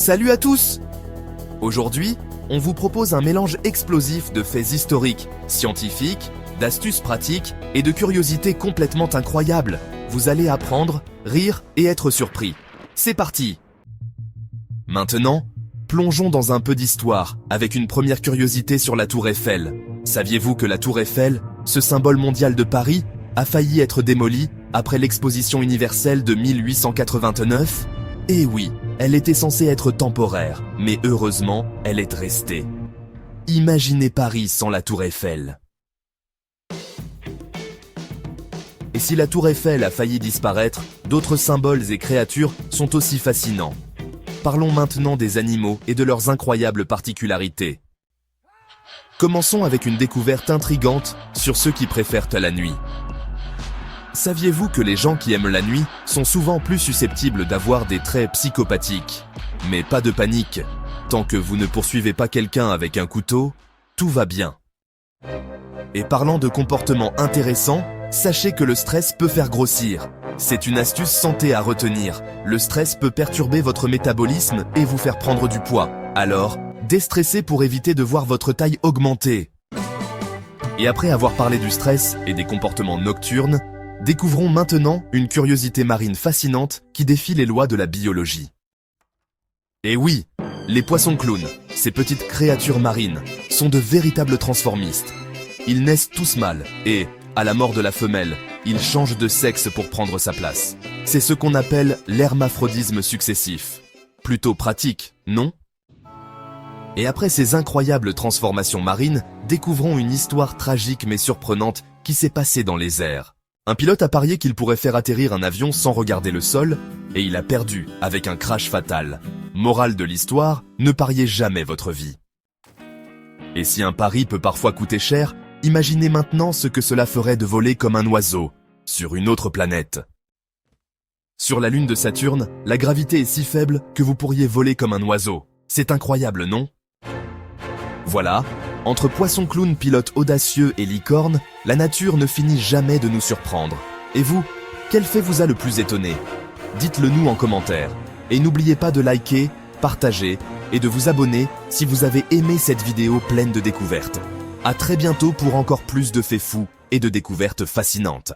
Salut à tous! Aujourd'hui, on vous propose un mélange explosif de faits historiques, scientifiques, d'astuces pratiques et de curiosités complètement incroyables. Vous allez apprendre, rire et être surpris. C'est parti! Maintenant, plongeons dans un peu d'histoire avec une première curiosité sur la Tour Eiffel. Saviez-vous que la Tour Eiffel, ce symbole mondial de Paris, a failli être démolie après l'exposition universelle de 1889? Eh oui, elle était censée être temporaire, mais heureusement, elle est restée. Imaginez Paris sans la Tour Eiffel. Et si la Tour Eiffel a failli disparaître, d'autres symboles et créatures sont aussi fascinants. Parlons maintenant des animaux et de leurs incroyables particularités. Commençons avec une découverte intrigante sur ceux qui préfèrent la nuit. Saviez-vous que les gens qui aiment la nuit sont souvent plus susceptibles d'avoir des traits psychopathiques? Mais pas de panique, tant que vous ne poursuivez pas quelqu'un avec un couteau, tout va bien. Et parlant de comportements intéressants, sachez que le stress peut faire grossir. C'est une astuce santé à retenir. Le stress peut perturber votre métabolisme et vous faire prendre du poids. Alors, déstressez pour éviter de voir votre taille augmenter. Et après avoir parlé du stress et des comportements nocturnes, découvrons maintenant une curiosité marine fascinante qui défie les lois de la biologie. Et oui, les poissons clowns, ces petites créatures marines, sont de véritables transformistes. Ils naissent tous mâles et, à la mort de la femelle, ils changent de sexe pour prendre sa place. C'est ce qu'on appelle l'hermaphrodisme successif. Plutôt pratique, non? Et après ces incroyables transformations marines, découvrons une histoire tragique mais surprenante qui s'est passée dans les airs. Un pilote a parié qu'il pourrait faire atterrir un avion sans regarder le sol, et il a perdu avec un crash fatal. Morale de l'histoire, ne pariez jamais votre vie. Et si un pari peut parfois coûter cher, imaginez maintenant ce que cela ferait de voler comme un oiseau, sur une autre planète. Sur la lune de Saturne, la gravité est si faible que vous pourriez voler comme un oiseau. C'est incroyable, non? Voilà, entre poissons clowns, pilotes audacieux et licornes, la nature ne finit jamais de nous surprendre. Et vous, quel fait vous a le plus étonné? Dites-le nous en commentaire. Et n'oubliez pas de liker, partager et de vous abonner si vous avez aimé cette vidéo pleine de découvertes. À très bientôt pour encore plus de faits fous et de découvertes fascinantes.